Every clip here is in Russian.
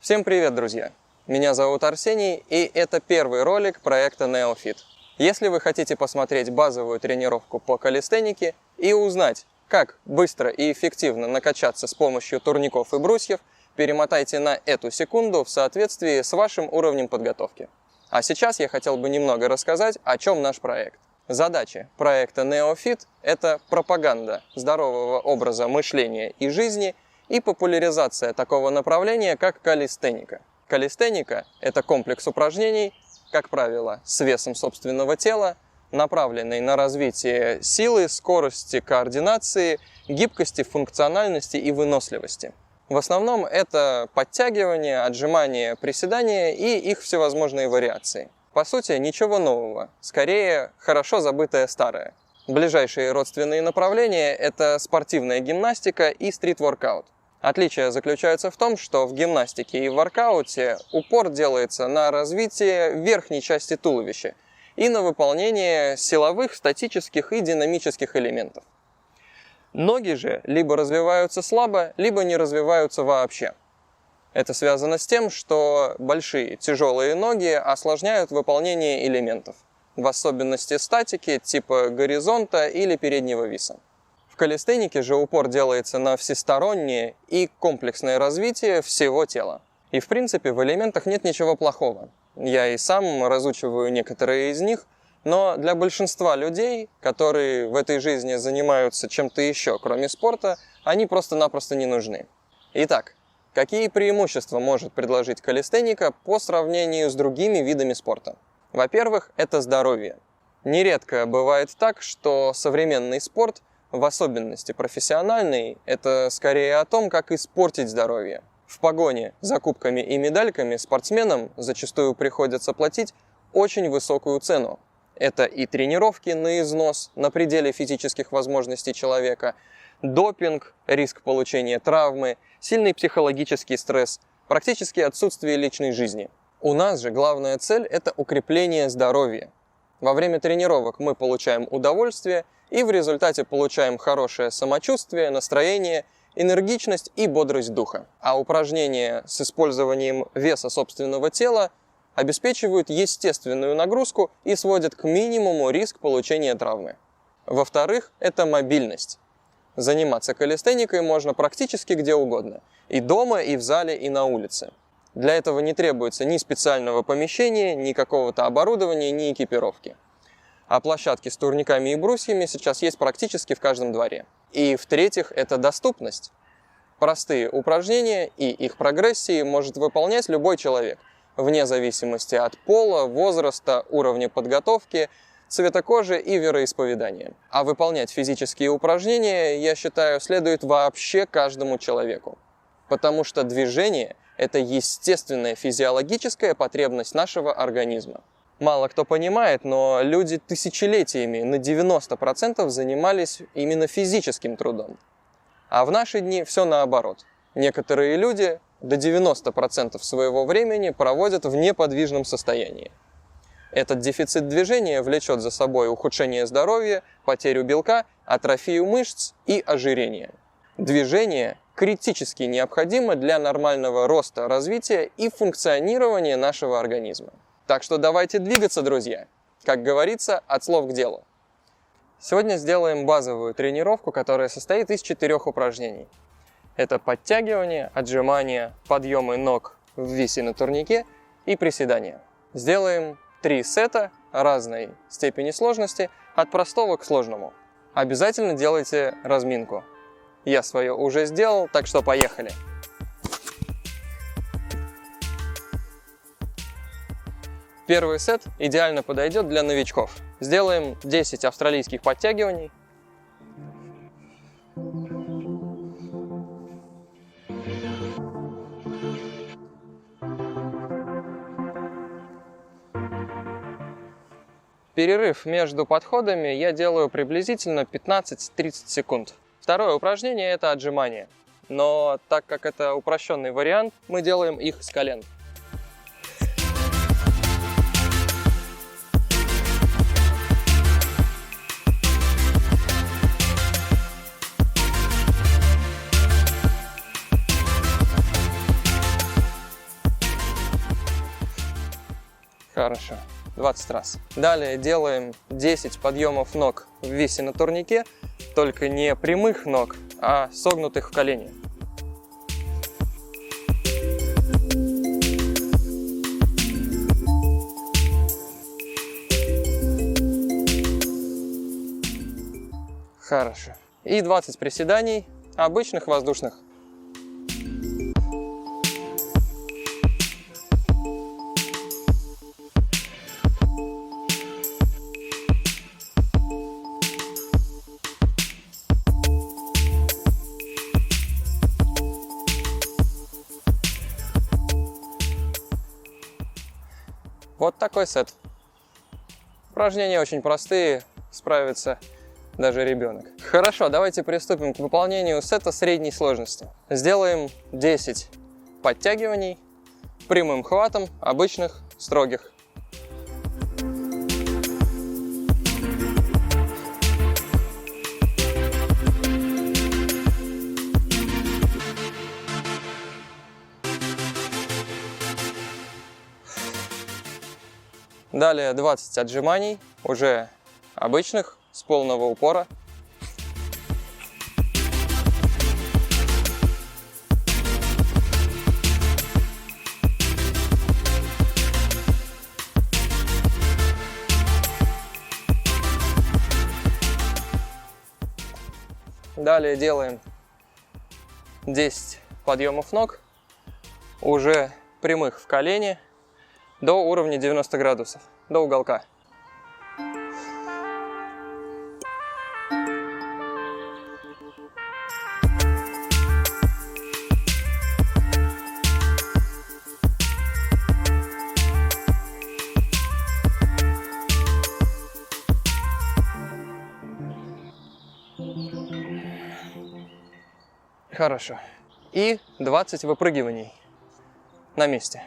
Всем привет, друзья! Меня зовут Арсений, и это первый ролик проекта NeoFit. Если вы хотите посмотреть базовую тренировку по калистенике и узнать, как быстро и эффективно накачаться с помощью турников и брусьев, перемотайте на эту секунду в соответствии с вашим уровнем подготовки. А сейчас я хотел бы немного рассказать, о чем наш проект. Задача проекта NeoFit – это пропаганда здорового образа мышления и жизни и популяризация такого направления, как калистеника. Калистеника – это комплекс упражнений, как правило, с весом собственного тела, направленный на развитие силы, скорости, координации, гибкости, функциональности и выносливости. В основном это подтягивания, отжимания, приседания и их всевозможные вариации. По сути, ничего нового, скорее хорошо забытое старое. Ближайшие родственные направления – это спортивная гимнастика и стрит-воркаут. Отличие заключается в том, что в гимнастике и в воркауте упор делается на развитие верхней части туловища и на выполнение силовых, статических и динамических элементов. Ноги же либо развиваются слабо, либо не развиваются вообще. Это связано с тем, что большие тяжелые ноги осложняют выполнение элементов, в особенности статики типа горизонта или переднего виса. В калистенике же упор делается на всестороннее и комплексное развитие всего тела. И в принципе в элементах нет ничего плохого. Я и сам разучиваю некоторые из них, но для большинства людей, которые в этой жизни занимаются чем-то еще, кроме спорта, они просто-напросто не нужны. Итак, какие преимущества может предложить калистеника по сравнению с другими видами спорта? Во-первых, это здоровье. Нередко бывает так, что современный спорт, в особенности профессиональный, это скорее о том, как испортить здоровье. В погоне за кубками и медальками спортсменам зачастую приходится платить очень высокую цену. Это и тренировки на износ, на пределе физических возможностей человека, допинг, риск получения травмы, сильный психологический стресс, практически отсутствие личной жизни. У нас же главная цель – это укрепление здоровья. Во время тренировок мы получаем удовольствие и в результате получаем хорошее самочувствие, настроение, энергичность и бодрость духа. А упражнения с использованием веса собственного тела обеспечивают естественную нагрузку и сводят к минимуму риск получения травмы. Во-вторых, это мобильность. Заниматься калистеникой можно практически где угодно. И дома, и в зале, и на улице. Для этого не требуется ни специального помещения, ни какого-то оборудования, ни экипировки. А площадки с турниками и брусьями сейчас есть практически в каждом дворе. И в-третьих, это доступность. Простые упражнения и их прогрессии может выполнять любой человек, вне зависимости от пола, возраста, уровня подготовки, цвета кожи и вероисповедания. А выполнять физические упражнения, я считаю, следует вообще каждому человеку. Потому что движение – это естественная физиологическая потребность нашего организма. Мало кто понимает, но люди тысячелетиями на 90% занимались именно физическим трудом. А в наши дни все наоборот. Некоторые люди до 90% своего времени проводят в неподвижном состоянии. Этот дефицит движения влечет за собой ухудшение здоровья, потерю белка, атрофию мышц и ожирение. Движение критически необходимо для нормального роста, развития и функционирования нашего организма. Так что давайте двигаться, друзья. Как говорится, от слов к делу. Сегодня сделаем базовую тренировку, которая состоит из 4 упражнений. Это подтягивание, отжимания, подъемы ног в висе на турнике и приседания. Сделаем 3 сета разной степени сложности, от простого к сложному. Обязательно делайте разминку. Я свое уже сделал, так что поехали. Первый сет идеально подойдет для новичков. Сделаем 10 австралийских подтягиваний. Перерыв между подходами я делаю приблизительно 15-30 секунд. Второе упражнение – это отжимания. Но так как это упрощенный вариант, мы делаем их с колен. Хорошо. 20 раз. Далее делаем 10 подъемов ног в висе на турнике, только не прямых ног, а согнутых в колени. Хорошо. И 20 приседаний, обычных воздушных. Вот такой сет. Упражнения очень простые, справится даже ребенок. Хорошо, давайте приступим к выполнению сета средней сложности. Сделаем 10 подтягиваний прямым хватом, обычных, строгих. Далее 20 отжиманий, уже обычных, с полного упора. Далее делаем 10 подъемов ног, уже прямых в колени, до уровня 90 градусов, до уголка. Хорошо. И 20 выпрыгиваний на месте.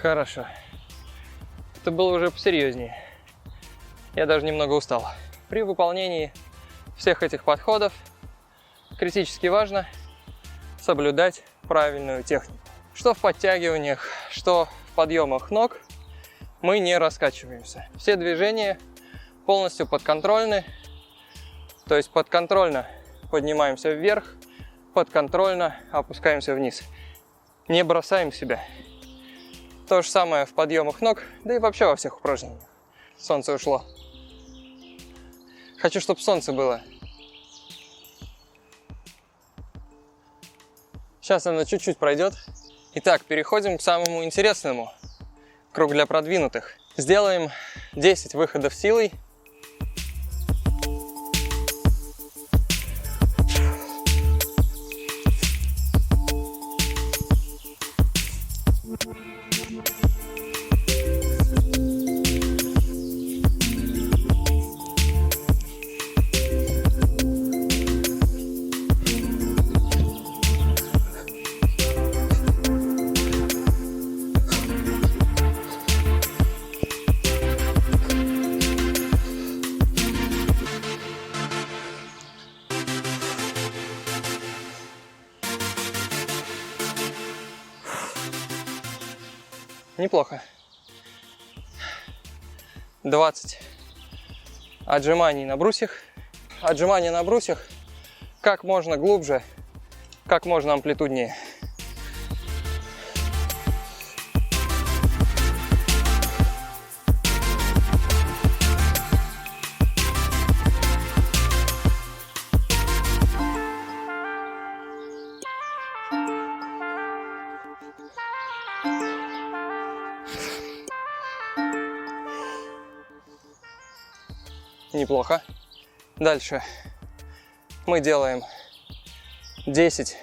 Хорошо. Это было уже посерьезнее. Я даже немного устал. При выполнении всех этих подходов критически важно соблюдать правильную технику. Что в подтягиваниях, что в подъемах ног мы не раскачиваемся. Все движения полностью подконтрольны, то есть подконтрольно поднимаемся вверх, подконтрольно опускаемся вниз. Не бросаем себя. То же самое в подъемах ног, да и вообще во всех упражнениях. Солнце ушло. Хочу, чтобы солнце было. Сейчас оно чуть-чуть пройдет. Итак, переходим к самому интересному. Круг для продвинутых. Сделаем 10 выходов силой. Неплохо. 20 отжиманий на брусьях. Отжимания на брусьях как можно глубже, как можно амплитуднее. Неплохо. Дальше мы делаем 10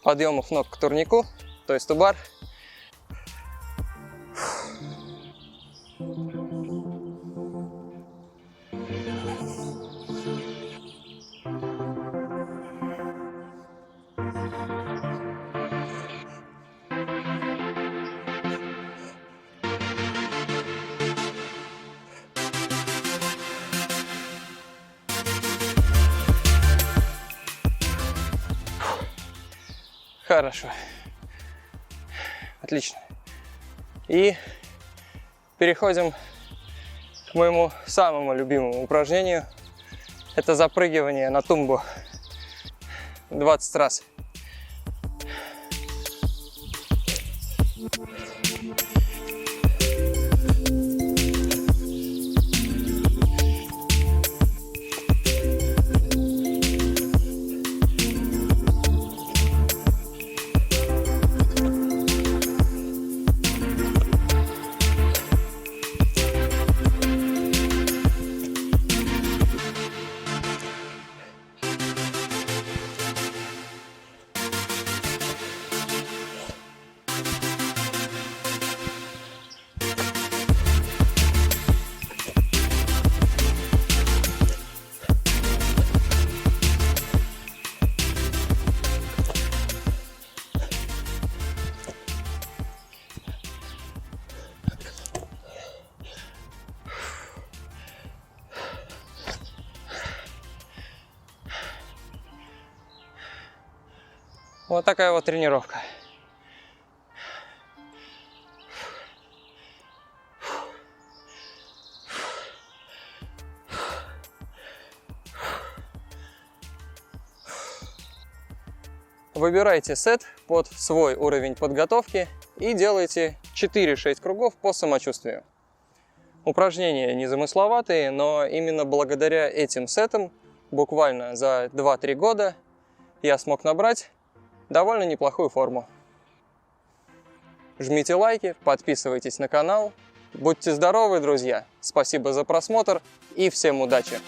подъемов ног к турнику, то есть ту-бар. Хорошо. Отлично. И переходим к моему самому любимому упражнению. Это запрыгивание на тумбу 20 раз. Вот такая вот тренировка. Выбирайте сет под свой уровень подготовки и делайте 4-6 кругов по самочувствию. Упражнения незамысловатые, но именно благодаря этим сетам буквально за 2-3 года я смог набрать довольно неплохую форму. Жмите лайки, подписывайтесь на канал. Будьте здоровы, друзья! Спасибо за просмотр и всем удачи!